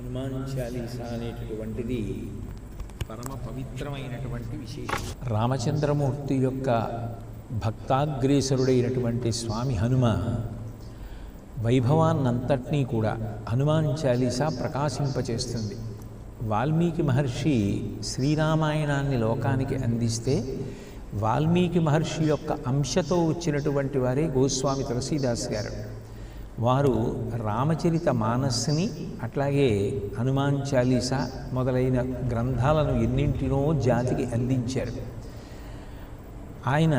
హనుమాన్ చాలీసా అనేటటువంటిది పరమ పవిత్రమైనటువంటి విశేషం. రామచంద్రమూర్తి యొక్క భక్తాగ్రేసరుడైనటువంటి స్వామి హనుమ వైభవాన్నంతటినీ కూడా హనుమాన్ చాలీసా ప్రకాశింపచేస్తుంది. వాల్మీకి మహర్షి శ్రీరామాయణాన్ని లోకానికి అందిస్తే వాల్మీకి మహర్షి యొక్క అంశతో వచ్చినటువంటి వారే గోస్వామి తులసీదాస్ గారు. వారు రామచరిత మానస్ని అట్లాగే హనుమాన్ చాలీసా మొదలైన గ్రంథాలను ఎన్నింటినో జాతికి అందించారు. ఆయన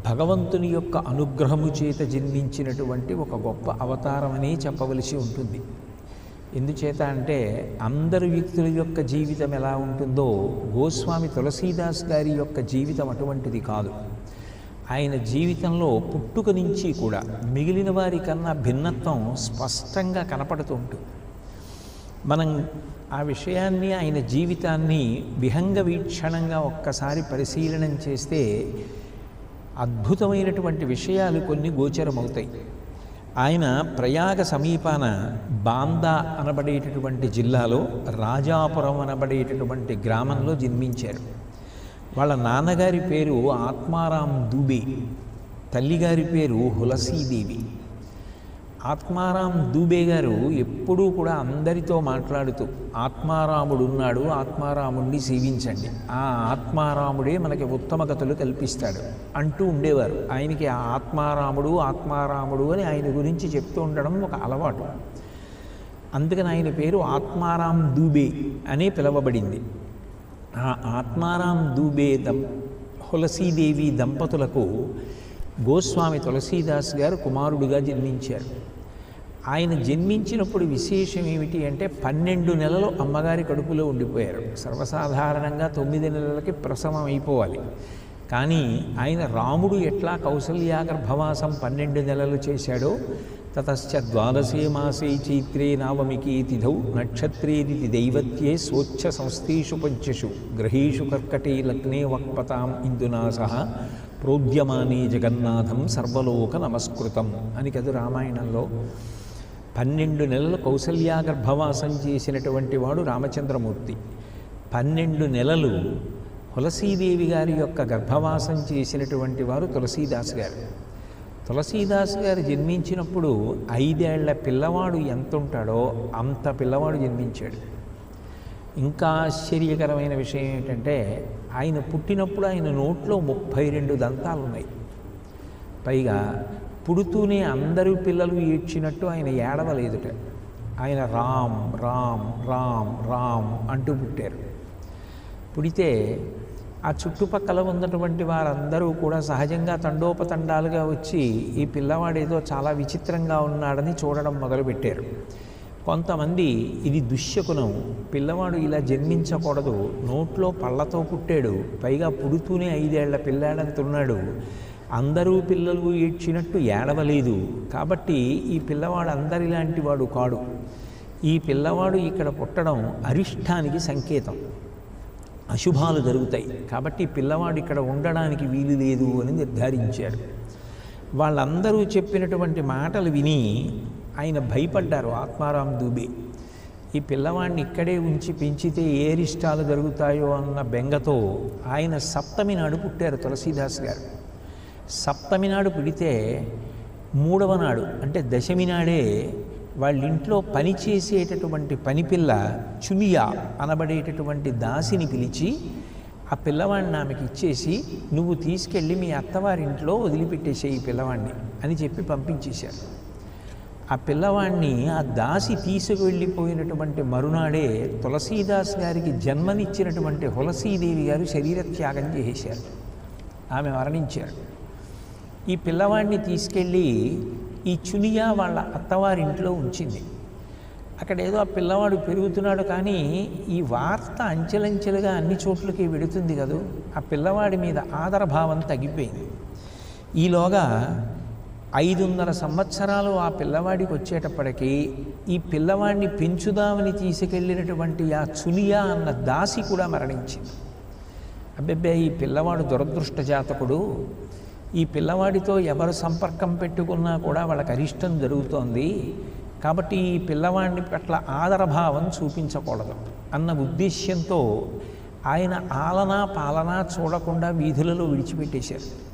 భగవంతుని యొక్క అనుగ్రహము చేత జన్మించినటువంటి ఒక గొప్ప అవతారమనే చెప్పవలసి ఉంటుంది. ఎందుచేత అంటే అందరు వ్యక్తుల యొక్క జీవితం ఎలా ఉంటుందో గోస్వామి తులసీదాస్ గారి యొక్క జీవితం అటువంటిది కాదు. ఆయన జీవితంలో పుట్టుక నుంచి కూడా మిగిలిన వారి కన్నా భిన్నత్వం స్పష్టంగా కనపడుతూ ఉంటుంది. మనం ఆ విషయాన్ని, ఆయన జీవితాన్ని విహంగ వీక్షణంగా ఒక్కసారి పరిశీలనం చేస్తే అద్భుతమైనటువంటి విషయాలు కొన్ని గోచరమవుతాయి. ఆయన ప్రయాగ సమీపాన బాందా అనబడేటటువంటి జిల్లాలో రాజాపురం అనబడేటటువంటి గ్రామంలో జన్మించారు. వాళ్ళ నాన్నగారి పేరు ఆత్మారాం దూబే, తల్లిగారి పేరు హులసీదేవి. ఆత్మారాం దూబే గారు ఎప్పుడూ కూడా అందరితో మాట్లాడుతూ ఆత్మారాముడు ఉన్నాడు, ఆత్మారాముడిని సేవించండి, ఆ ఆత్మారాముడే మనకి ఉత్తమ గతులు కల్పిస్తాడు అంటూ ఉండేవారు. ఆయనకి ఆ ఆత్మారాముడు అని ఆయన గురించి చెప్తూ ఉండడం ఒక అలవాటు. అందుకని ఆయన పేరు ఆత్మారాం దూబే అనే పిలవబడింది. ఆ ఆత్మారాం దూబే హులసీదేవి దంపతులకు గోస్వామి తులసీదాస్ గారు కుమారుడుగా జన్మించారు. ఆయన జన్మించినప్పుడు విశేషం ఏమిటి అంటే 12 నెలలు అమ్మగారి కడుపులో ఉండిపోయారు. సర్వసాధారణంగా 9 నెలలకి ప్రసవం అయిపోవాలి. కానీ ఆయన రాముడు ఎట్లా కౌసల్యా గర్భవాసం 12 నెలలు చేశాడో తతశ్చ ద్వాదశే మాసే చైత్రే నవమికే తిథౌ నక్షత్రేది దైవత్యే స్వచ్ఛ సంస్థేషు పంచషు గ్రహేషు కర్కటే లగ్నే వక్పతాం ఇందునా సహ ప్రోద్యమానే జగన్నాథం సర్వలోక నమస్కృతం అని కదు రామాయణంలో. 12 నెలలు కౌసల్యా గర్భవాసం చేసినటువంటి వాడు రామచంద్రమూర్తి. 12 నెలలు హులసీదేవి గారి యొక్క గర్భవాసం చేసినటువంటి వారు తులసీదాస్ గారు. తులసీదాస్ గారు జన్మించినప్పుడు 5 ఏళ్ల పిల్లవాడు ఎంత ఉంటాడో అంత పిల్లవాడు జన్మించాడు. ఇంకా ఆశ్చర్యకరమైన విషయం ఏంటంటే ఆయన పుట్టినప్పుడు ఆయన నోట్లో 32 దంతాలు ఉన్నాయి. పైగా పుడుతూనే అందరూ పిల్లలు ఏడ్చినట్టు ఆయన ఏడవలేదుట. ఆయన రామ్ రామ్ రామ్ రామ్ అంటూ పుట్టారు. పుడితే ఆ చుట్టుపక్కల ఉన్నటువంటి వారందరూ కూడా సహజంగా తండోపతండాలుగా వచ్చి ఈ పిల్లవాడేదో చాలా విచిత్రంగా ఉన్నాడని చూడడం మొదలుపెట్టారు. కొంతమంది ఇది దుశ్శకునం, పిల్లవాడు ఇలా జన్మించకూడదు, నోట్లో పళ్ళతో పుట్టాడు, పైగా పుడుతూనే 5 ఏళ్ల పిల్లాడంతున్నాడు, అందరూ పిల్లలు ఏడ్చినట్టు ఏడవలేదు, కాబట్టి ఈ పిల్లవాడు అందరిలాంటి వాడు కాడు, ఈ పిల్లవాడు ఇక్కడ పుట్టడం అరిష్టానికి సంకేతం, అశుభాలు జరుగుతాయి, కాబట్టి పిల్లవాడు ఇక్కడ ఉండడానికి వీలు లేదు అని నిర్ధారించారు. వాళ్ళందరూ చెప్పినటువంటి మాటలు విని ఆయన భయపడ్డారు. ఆత్మారాం దూబే ఈ పిల్లవాడిని ఇక్కడే ఉంచి పెంచితే ఏ అరిష్టాలు జరుగుతాయో అన్న బెంగతో ఆయన 7వ నాడు పుట్టారు తులసీదాస్ గారు. 7వ నాడు పుడితే 3వ నాడు అంటే 10మి నాడే వాళ్ళ ఇంట్లో పనిచేసేటటువంటి పనిపిల్ల చునియా అనబడేటటువంటి దాసిని పిలిచి ఆ పిల్లవాడిని ఆమెకి ఇచ్చేసి నువ్వు తీసుకెళ్ళి మీ అత్తవారింట్లో వదిలిపెట్టేసే ఈ పిల్లవాడిని అని చెప్పి పంపించేశారు. ఆ పిల్లవాడిని ఆ దాసి తీసుకువెళ్ళిపోయినటువంటి మరునాడే తులసీదాస్ గారికి జన్మనిచ్చినటువంటి హులసీదేవి గారు శరీరత్యాగం చేసేశారు. ఆమె మరణించారు. ఈ పిల్లవాడిని తీసుకెళ్ళి ఈ చునియా వాళ్ళ అత్తవారింట్లో ఉంచింది. అక్కడ ఏదో ఆ పిల్లవాడు పెరుగుతున్నాడు, కానీ ఈ వార్త అంచెలంచెలుగా అన్ని చోట్లకి వెడుతుంది కదూ, ఆ పిల్లవాడి మీద ఆదరభావం తగ్గిపోయింది. ఈలోగా 5.5 సంవత్సరాలు ఆ పిల్లవాడికి వచ్చేటప్పటికీ ఈ పిల్లవాడిని పెంచుదామని తీసుకెళ్ళినటువంటి ఆ చునియా అన్న దాసి కూడా మరణించింది. అబ్బెబ్బే ఈ పిల్లవాడు దురదృష్ట జాతకుడు, ఈ పిల్లవాడితో ఎవరు సంపర్కం పెట్టుకున్నా కూడా వాళ్ళకి అరిష్టం జరుగుతోంది, కాబట్టి ఈ పిల్లవాడిని పట్ల ఆదరభావం చూపించకూడదు అన్న ఉద్దేశ్యంతో ఆయన ఆలనా పాలనా చూడకుండా వీధులలో విడిచిపెట్టేశారు.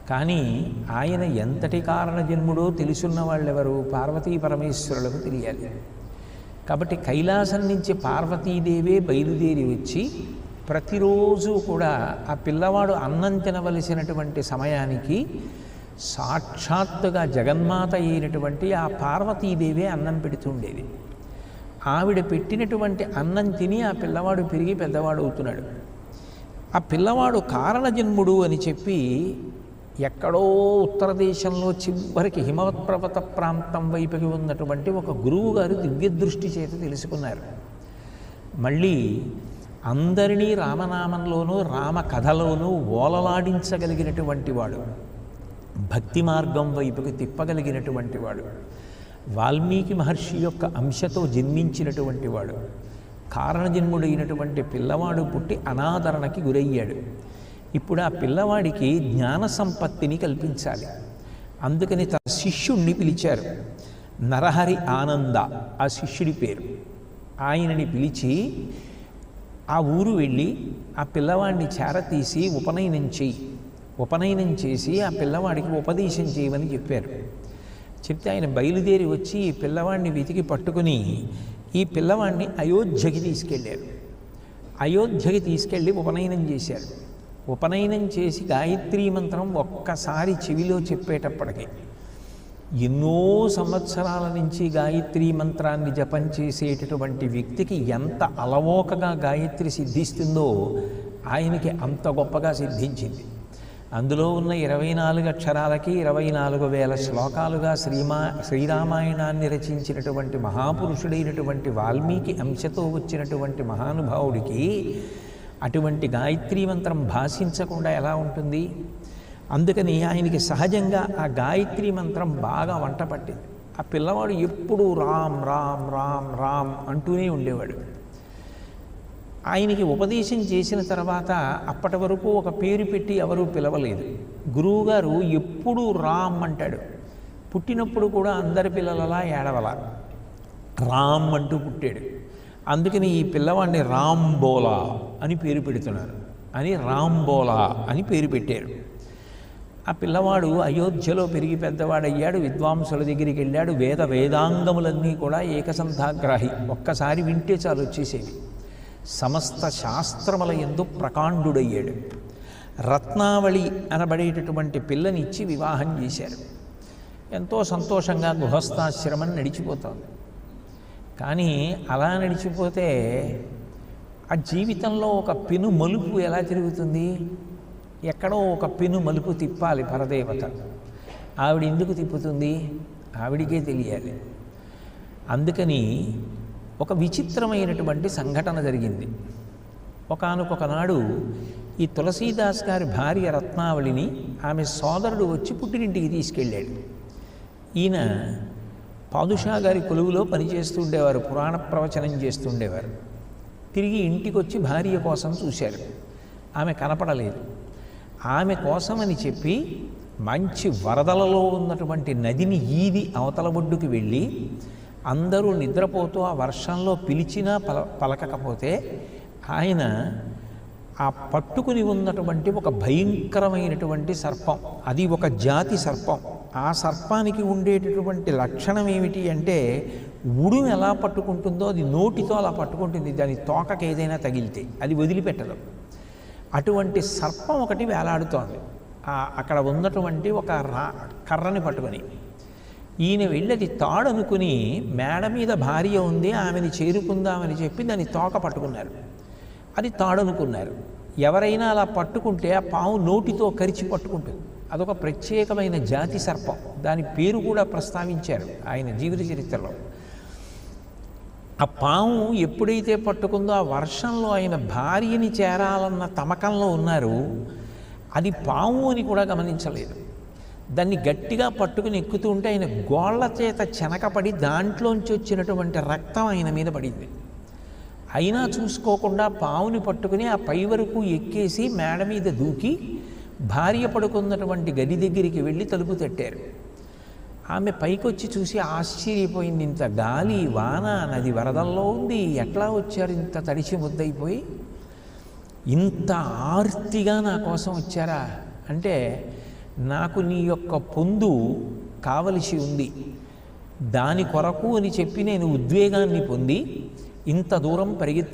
కానీ ఆయన ఎంతటి కారణ జన్ముడో తెలుసున్న వాళ్ళెవరు? పార్వతీ పరమేశ్వరులకు తెలియాలి. కాబట్టి కైలాసం నుంచి పార్వతీదేవే బయలుదేరి వచ్చి ప్రతిరోజు కూడా ఆ పిల్లవాడు అన్నం తినవలసినటువంటి సమయానికి సాక్షాత్తుగా జగన్మాత అయినటువంటి ఆ పార్వతీదేవే అన్నం పెడుతుండేది. ఆవిడ పెట్టినటువంటి అన్నం తిని ఆ పిల్లవాడు పెరిగి పెద్దవాడు అవుతున్నాడు. ఆ పిల్లవాడు కారణజన్ముడు అని చెప్పి ఎక్కడో ఉత్తర దేశంలో చివరికి హిమవత్ పర్వత ప్రాంతం వైపుకి ఉన్నటువంటి ఒక గురువు గారు దివ్యదృష్టి చేత తెలుసుకున్నారు. మళ్ళీ అందరినీ రామనామంలోనూ రామ కథలోనూ ఓలలాడించగలిగినటువంటి వాడు, భక్తి మార్గం వైపుకి తిప్పగలిగినటువంటి వాడు, వాల్మీకి మహర్షి యొక్క అంశతో జన్మించినటువంటి వాడు, కారణజన్ముడైనటువంటి పిల్లవాడు పుట్టి అనాదరణకి గురయ్యాడు. ఇప్పుడు ఆ పిల్లవాడికి జ్ఞాన సంపత్తిని కల్పించాలి. అందుకని తన శిష్యుణ్ణి పిలిచారు. నరహరి ఆనంద ఆ శిష్యుడి పేరు. ఆయనని పిలిచి ఆ ఊరు వెళ్ళి ఆ పిల్లవాడిని చేరతీసి ఉపనయనం చేసి ఆ పిల్లవాడికి ఉపదేశం చేయమని చెప్పారు. చెప్తే ఆయన బయలుదేరి వచ్చి ఈ పిల్లవాడిని వెతికి పట్టుకుని ఈ పిల్లవాడిని అయోధ్యకి తీసుకెళ్ళారు. అయోధ్యకి తీసుకెళ్ళి ఉపనయనం చేశారు. ఉపనయనం చేసి గాయత్రీ మంత్రం ఒక్కసారి చెవిలో చెప్పేటప్పటికి ఎన్నో సంవత్సరాల నుంచి గాయత్రీ మంత్రాన్ని జపం చేసేటటువంటి వ్యక్తికి ఎంత అలవోకగా గాయత్రి సిద్ధిస్తుందో ఆయనకి అంత గొప్పగా సిద్ధించింది. అందులో ఉన్న 24 అక్షరాలకి 24,000 శ్లోకాలుగా శ్రీరామాయణాన్ని రచించినటువంటి మహాపురుషుడైనటువంటి వాల్మీకి అంశతో వచ్చినటువంటి మహానుభావుడికి అటువంటి గాయత్రీ మంత్రం భాషించకుండా ఎలా ఉంటుంది? అందుకని ఆయనకి సహజంగా ఆ గాయత్రీ మంత్రం బాగా వంట పట్టింది. ఆ పిల్లవాడు ఎప్పుడూ రామ్ రామ్ రామ్ రామ్ అంటూనే ఉండేవాడు. ఆయనకి ఉపదేశం చేసిన తర్వాత అప్పటి వరకు ఒక పేరు పెట్టి ఎవరూ పిలవలేదు. గురువుగారు ఎప్పుడూ రామ్ అంటాడు. పుట్టినప్పుడు కూడా అందరి పిల్లలలా ఏడవల రామ్ అంటూ పుట్టాడు. అందుకని ఈ పిల్లవాడిని రాంబోలా అని పేరు పెడుతున్నారు. అని రాంబోలా అని పేరు పెట్టారు. ఆ పిల్లవాడు అయోధ్యలో పెరిగి పెద్దవాడయ్యాడు. విద్వాంసుల దగ్గరికి వెళ్ళాడు. వేదాంగములన్నీ కూడా ఏకసంధాగ్రాహి, ఒక్కసారి వింటే చాలు వచ్చేసేవి. సమస్త శాస్త్రముల యందు ప్రకాండుడయ్యాడు. రత్నావళి అనబడేటటువంటి పిల్లని ఇచ్చి వివాహం చేశారు. ఎంతో సంతోషంగా గృహస్థాశ్రమం నడిచిపోతుంది. కానీ అలా నడిచిపోతే ఆ జీవితంలో ఒక పెను మలుపు ఎలా తిరుగుతుంది? ఎక్కడో ఒక పెను మలుపు తిప్పాలి పరదేవత. ఆవిడ ఎందుకు తిప్పుతుంది? ఆవిడికే తెలియాలి. అందుకని ఒక విచిత్రమైనటువంటి సంఘటన జరిగింది. ఒకానొకనాడు ఈ తులసీదాస్ గారి భార్య రత్నావళిని ఆమె సోదరుడు వచ్చి పుట్టినింటికి తీసుకెళ్ళాడు. ఈయన పాదుషా గారి కొలువులో పనిచేస్తూ ఉండేవారు, పురాణ ప్రవచనం చేస్తుండేవారు. తిరిగి ఇంటికి వచ్చి భార్య కోసం చూశారు. ఆమె కనపడలేదు. ఆమె కోసమని చెప్పి మంచి వరదలలో ఉన్నటువంటి నదిని ఈది అవతల ఒడ్డుకి వెళ్ళి అందరూ నిద్రపోతూ ఆ వర్షంలో పిలిచినా పలకకపోతే ఆయన ఆ పట్టుకుని ఉన్నటువంటి ఒక భయంకరమైనటువంటి సర్పం, అది ఒక జాతి సర్పం. ఆ సర్పానికి ఉండేటటువంటి లక్షణం ఏమిటి అంటే ఉడుము ఎలా పట్టుకుంటుందో అది నోటితో అలా పట్టుకుంటుంది. దాని తోకకి ఏదైనా తగిలితే అది వదిలిపెట్టదు. అటువంటి సర్పం ఒకటి వేలాడుతోంది అక్కడ ఉన్నటువంటి ఒక కర్రని పట్టుకొని. ఈయన వెళ్ళి అది తాడనుకుని మేడ మీద భార్య ఉంది ఆమెని చేరుకుందామని చెప్పి దాని తోక పట్టుకున్నారు. అది తాడనుకున్నారు. ఎవరైనా అలా పట్టుకుంటే ఆ పాము నోటితో కరిచి పట్టుకుంటుంది. అదొక ప్రత్యేకమైన జాతి సర్పం. దాని పేరు కూడా ప్రస్తావించారు ఆయన జీవిత చరిత్రలో. ఆ పాము ఎప్పుడైతే పట్టుకుందో ఆ వర్షంలో ఆయన భార్యని చేరాలన్న తమకంలో ఉన్నారు. అది పాము అని కూడా గమనించలేదు. దాన్ని గట్టిగా పట్టుకుని ఎక్కుతూ ఉంటే ఆయన గోళ్ల చేత చెనకపడి దాంట్లోంచి వచ్చినటువంటి రక్తం ఆయన మీద పడింది. అయినా చూసుకోకుండా పావుని పట్టుకుని ఆ పై వరకు ఎక్కేసి మేడ మీద దూకి భార్య పడుకున్నటువంటి గది దగ్గరికి వెళ్ళి తలుపు తట్టారు. ఆమె పైకొచ్చి చూసి ఆశ్చర్యపోయింది. ఇంత గాలి వాన, నది వరదల్లో ఉంది, ఎట్లా వచ్చారు ఇంత తడిచి ముద్దయిపోయి, ఇంత ఆర్తిగా నా కోసం వచ్చారా అంటే, నాకు నీ యొక్క పొందు కావలసి ఉంది, దాని కొరకు అని చెప్పి నేను ఉద్వేగాన్ని పొంది ఇంత దూరం పరిగెత్తి